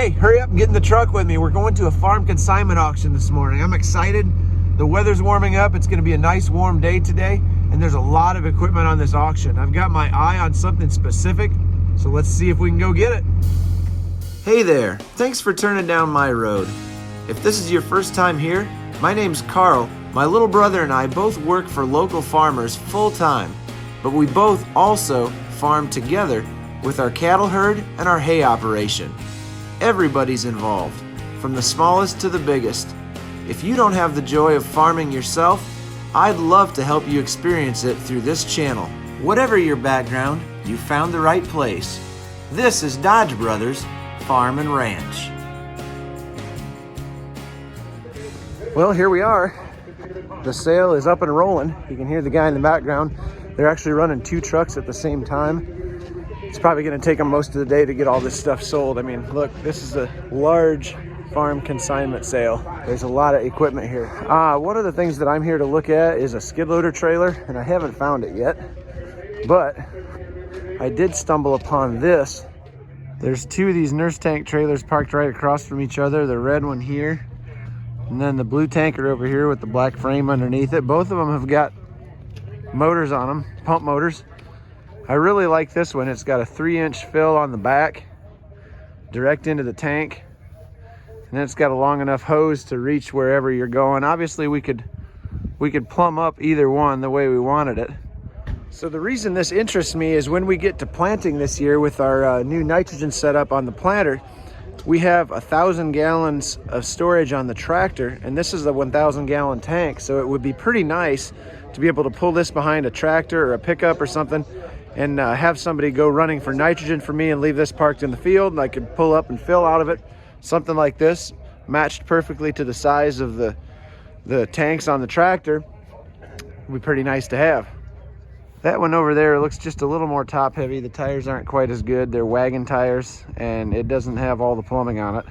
Hey, hurry up and get in the truck with me. We're going to a farm consignment auction this morning. I'm excited. The weather's warming up. It's gonna be a nice warm day today, and there's a lot of equipment on this auction. I've got my eye on something specific, so let's see if we can go get it. Hey there, thanks for turning down my road. If this is your first time here, my name's Carl. My little brother and I both work for local farmers full time, but we both also farm together with our cattle herd and our hay operation. Everybody's involved, from the smallest to the biggest. If you don't have the joy of farming yourself, I'd love to help you experience it through this channel. Whatever your background, you found the right place. This is Dodge Brothers Farm and Ranch. Well, here we are. The sale is up and rolling. You can hear the guy in the background. They're actually running two trucks at the same time. It's probably going to take them most of the day to get all this stuff sold. I mean, look, this is a large farm consignment sale. There's a lot of equipment here. One of the things that I'm here to look at is a skid loader trailer, and I haven't found it yet, but I did stumble upon this. There's two of these nurse tank trailers parked right across from each other. The red one here, and then the blue tanker over here with the black frame underneath it. Both of them have got motors on them, pump motors. I really like this one. It's got a 3-inch fill on the back, direct into the tank. And then it's got a long enough hose to reach wherever you're going. Obviously we could plumb up either one the way we wanted it. So the reason this interests me is when we get to planting this year with our new nitrogen setup on the planter, we have 1,000 gallons of storage on the tractor, and this is a 1,000 gallon tank. So it would be pretty nice to be able to pull this behind a tractor or a pickup or something and have somebody go running for nitrogen for me and leave this parked in the field, and I could pull up and fill out of it. Something like this, matched perfectly to the size of the tanks on the tractor, would be pretty nice to have. That one over there looks just a little more top heavy. The tires aren't quite as good. They're wagon tires, and it doesn't have all the plumbing on it.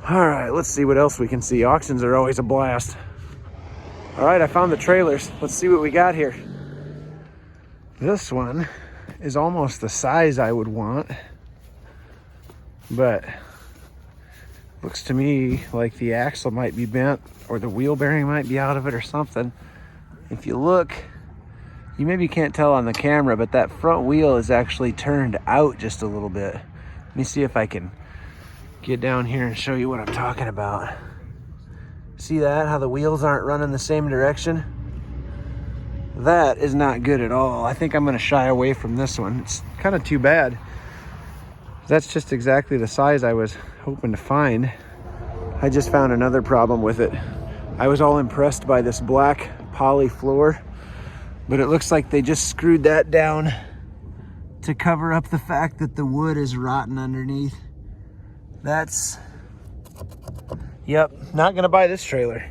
All right, let's see what else we can see. Auctions are always a blast. All right, I found the trailers. Let's see what we got here. This one is almost the size I would want, but looks to me like the axle might be bent or the wheel bearing might be out of it or something. If you look, you maybe can't tell on the camera, but that front wheel is actually turned out just a little bit. Let me see if I can get down here and show you what I'm talking about. See that, how the wheels aren't running the same direction? That is not good at all. I think I'm gonna shy away from this one. It's kind of too bad. That's just exactly the size I was hoping to find. I just found another problem with it. I was all impressed by this black poly floor, but it looks like they just screwed that down to cover up the fact that the wood is rotten underneath. Yep, not gonna buy this trailer.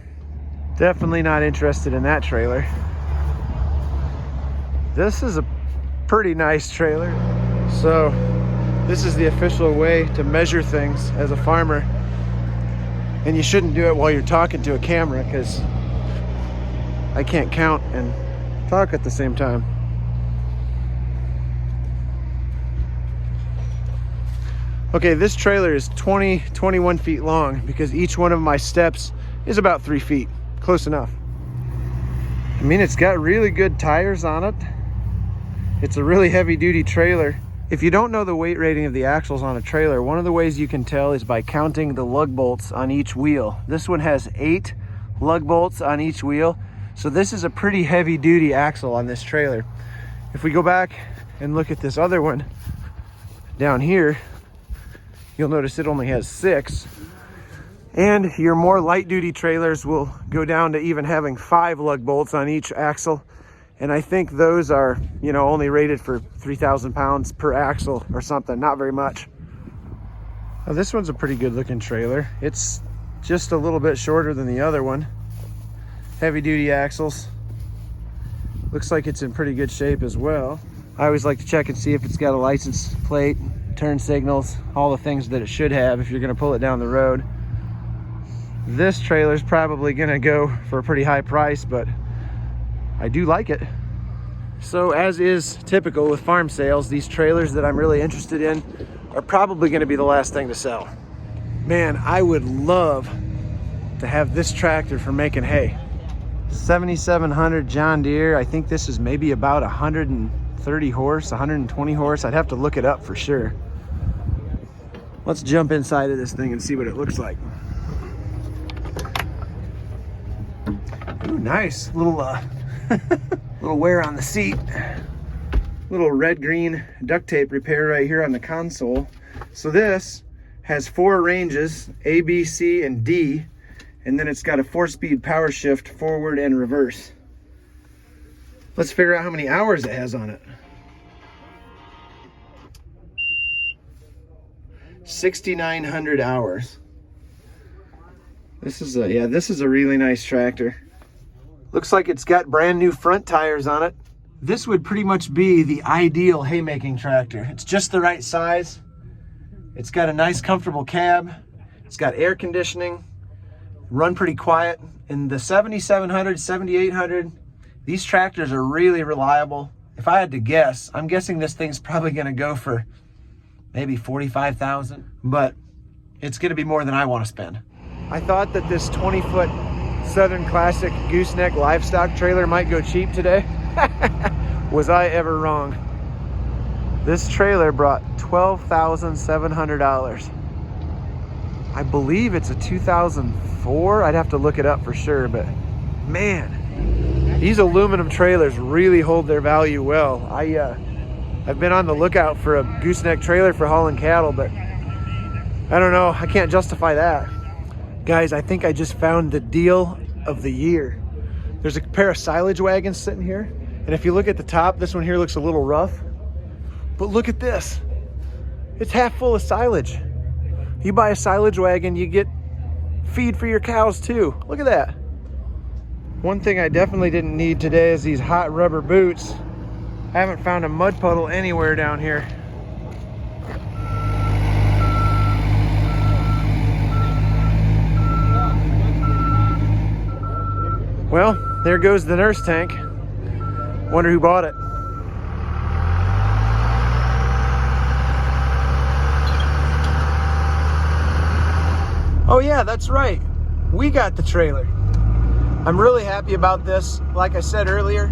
Definitely not interested in that trailer. This is a pretty nice trailer. So this is the official way to measure things as a farmer. And you shouldn't do it while you're talking to a camera, because I can't count and talk at the same time. Okay, this trailer is 21 feet long because each one of my steps is about 3 feet. Close enough. I mean, it's got really good tires on it. It's a really heavy duty trailer. If you don't know the weight rating of the axles on a trailer, one of the ways you can tell is by counting the lug bolts on each wheel. This one has 8 lug bolts on each wheel. So this is a pretty heavy duty axle on this trailer. If we go back and look at this other one down here, you'll notice it only has 6. And your more light duty trailers will go down to even having 5 lug bolts on each axle. And I think those are, only rated for 3,000 pounds per axle or something, not very much. Now, this one's a pretty good looking trailer. It's just a little bit shorter than the other one. Heavy duty axles. Looks like it's in pretty good shape as well. I always like to check and see if it's got a license plate, turn signals, all the things that it should have if you're gonna pull it down the road. This trailer's probably gonna go for a pretty high price, but I do like it. So as is typical with farm sales, these trailers that I'm really interested in are probably going to be the last thing to sell. Man, I would love to have this tractor for making hay. 7700 John Deere. I think this is maybe about 130 horse, 120 horse. I'd have to look it up for sure. Let's jump inside of this thing and see what it looks like. Ooh, nice little little wear on the seat. Little red-green duct tape repair right here on the console. So this has 4 ranges, A, B, C, and D, and then it's got a 4-speed power shift forward and reverse. Let's figure out how many hours it has on it. 6,900 hours. This is a really nice tractor. Looks like it's got brand new front tires on it. This would pretty much be the ideal haymaking tractor. It's just the right size. It's got a nice comfortable cab. It's got air conditioning, run pretty quiet. In the 7700, 7800, these tractors are really reliable. If I had to guess, I'm guessing this thing's probably gonna go for maybe 45,000, but it's gonna be more than I wanna spend. I thought that this 20-foot Southern Classic gooseneck livestock trailer might go cheap today. Was I ever wrong? This trailer brought $12,700. I believe it's a 2004. I'd have to look it up for sure, but man, these aluminum trailers really hold their value well. I've been on the lookout for a gooseneck trailer for hauling cattle, but I don't know, I can't justify that. Guys, I think I just found the deal of the year. There's a pair of silage wagons sitting here, and if you look at the top, this one here looks a little rough. But look at this. It's half full of silage. You buy a silage wagon, you get feed for your cows too. Look at that. One thing I definitely didn't need today is these hot rubber boots. I haven't found a mud puddle anywhere down here. Well, there goes the nurse tank. Wonder who bought it. Oh yeah, that's right. We got the trailer. I'm really happy about this. Like I said earlier,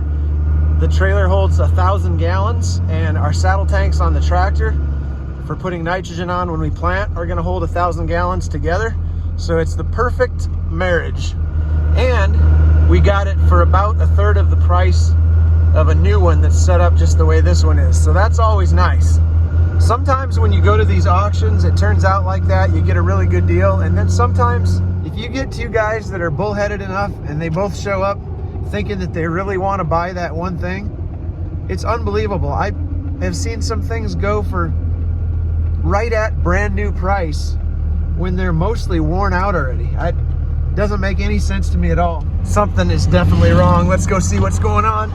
the trailer holds 1,000 gallons, and our saddle tanks on the tractor for putting nitrogen on when we plant are gonna hold 1,000 gallons together. So it's the perfect marriage. And we got it for about 1/3 of the price of a new one that's set up just the way this one is. So that's always nice. Sometimes when you go to these auctions, it turns out like that, you get a really good deal. And then sometimes if you get 2 guys that are bullheaded enough and they both show up thinking that they really want to buy that one thing, it's unbelievable. I have seen some things go for right at brand new price when they're mostly worn out already. It doesn't make any sense to me at all. Something is definitely wrong. Let's go see what's going on.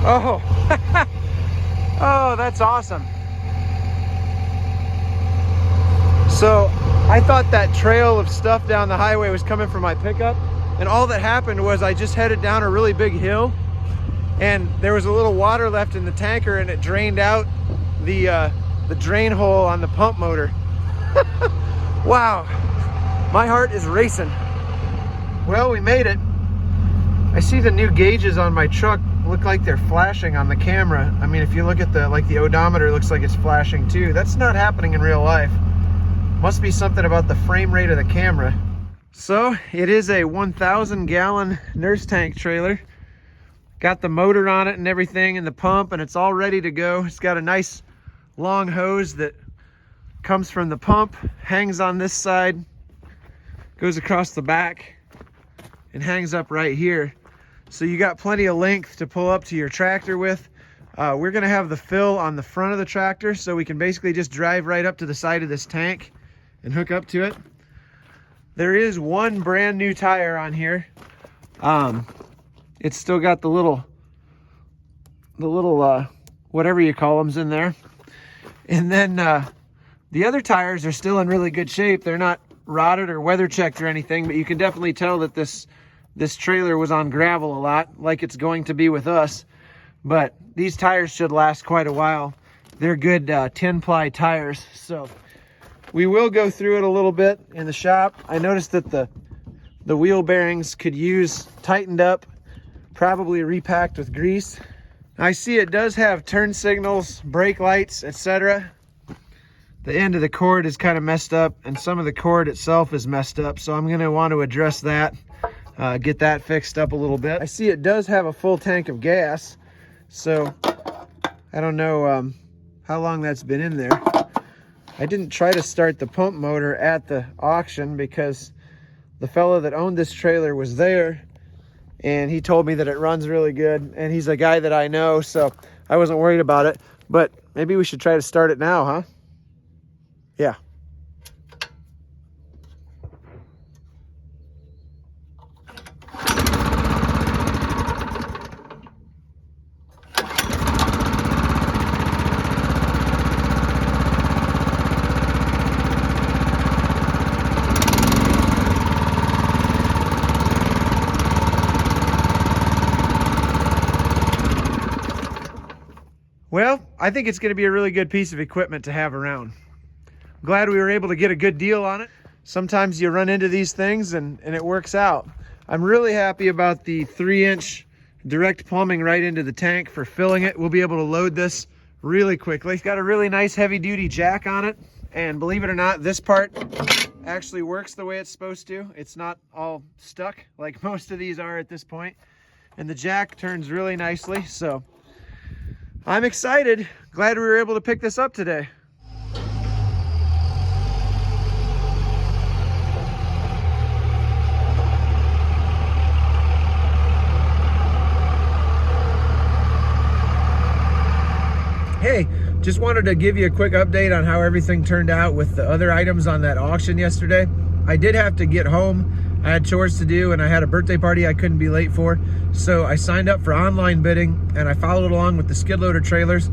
Oh, oh, that's awesome. So I thought that trail of stuff down the highway was coming from my pickup, and all that happened was I just headed down a really big hill, and there was a little water left in the tanker, and it drained out the drain hole on the pump motor. Wow, my heart is racing. Well, we made it. I see the new gauges on my truck look like they're flashing on the camera. I mean, if you look at the odometer, looks like it's flashing too. That's not happening in real life. Must be something about the frame rate of the camera. So it is a 1,000 gallon nurse tank trailer. Got the motor on it and everything, and the pump, and it's all ready to go. It's got a nice long hose that comes from the pump, hangs on this side, goes across the back, and hangs up right here. So you got plenty of length to pull up to your tractor with. We're gonna have the fill on the front of the tractor, so we can basically just drive right up to the side of this tank and hook up to it. There is one brand new tire on here. It's still got the little whatever you call them's in there. And then the other tires are still in really good shape. They're not rotted or weather checked or anything, but you can definitely tell that this trailer was on gravel a lot, like it's going to be with us. but these tires should last quite a while. They're good 10-ply tires, so we will go through it a little bit in the shop. I noticed that the wheel bearings could use tightened up, probably repacked with grease. I see it does have turn signals, brake lights, etc. The end of the cord is kind of messed up, and some of the cord itself is messed up, so I'm going to want to address that, get that fixed up a little bit. I see it does have a full tank of gas, so I don't know how long that's been in there. I didn't try to start the pump motor at the auction because the fellow that owned this trailer was there, and he told me that it runs really good, and he's a guy that I know, so I wasn't worried about it. But maybe we should try to start it now, huh? Yeah. Well, I think it's going to be a really good piece of equipment to have around. Glad we were able to get a good deal on it. Sometimes you run into these things and it works out. I'm really happy about the 3-inch direct plumbing right into the tank for filling it. We'll be able to load this really quickly. It's got a really nice heavy duty jack on it, and believe it or not, this part actually works the way it's supposed to. It's not all stuck like most of these are at this point, and the jack turns really nicely, so I'm excited. Glad we were able to pick this up today. Hey, just wanted to give you a quick update on how everything turned out with the other items on that auction yesterday. I did have to get home. I had chores to do, and I had a birthday party I couldn't be late for. So I signed up for online bidding, and I followed along with the skid loader trailers.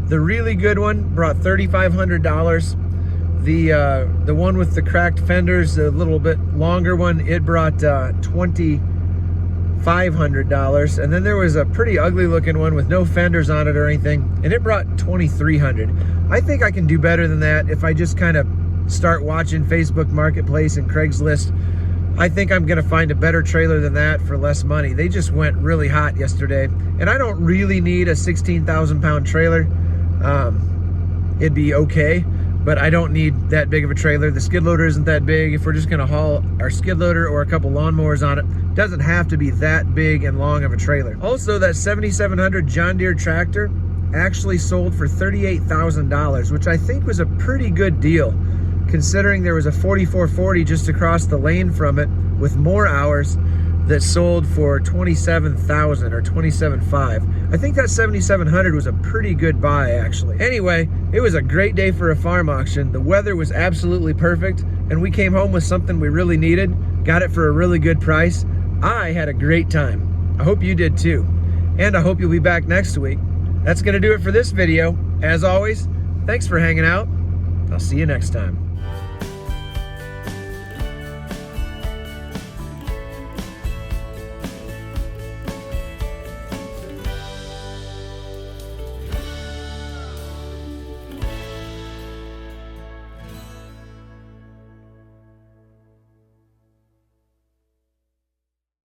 The really good one brought $3,500. The one with the cracked fenders, the little bit longer one, it brought $2,500. And then there was a pretty ugly looking one with no fenders on it or anything, and it brought $2,300. I think I can do better than that if I just kind of start watching Facebook Marketplace and Craigslist. I think I'm gonna find a better trailer than that for less money. They just went really hot yesterday, and I don't really need a 16,000 pound trailer. It'd be okay, but I don't need that big of a trailer. The skid loader isn't that big. If we're just gonna haul our skid loader or a couple lawnmowers on it, doesn't have to be that big and long of a trailer. Also, that 7700 John Deere tractor actually sold for $38,000, which I think was a pretty good deal, considering there was a 4440 just across the lane from it with more hours that sold for $27,000 or $27,500. I think that 7700 was a pretty good buy, actually. Anyway, it was a great day for a farm auction. The weather was absolutely perfect, and we came home with something we really needed, got it for a really good price. I had a great time. I hope you did too, and I hope you'll be back next week. That's gonna do it for this video. As always, thanks for hanging out. I'll see you next time.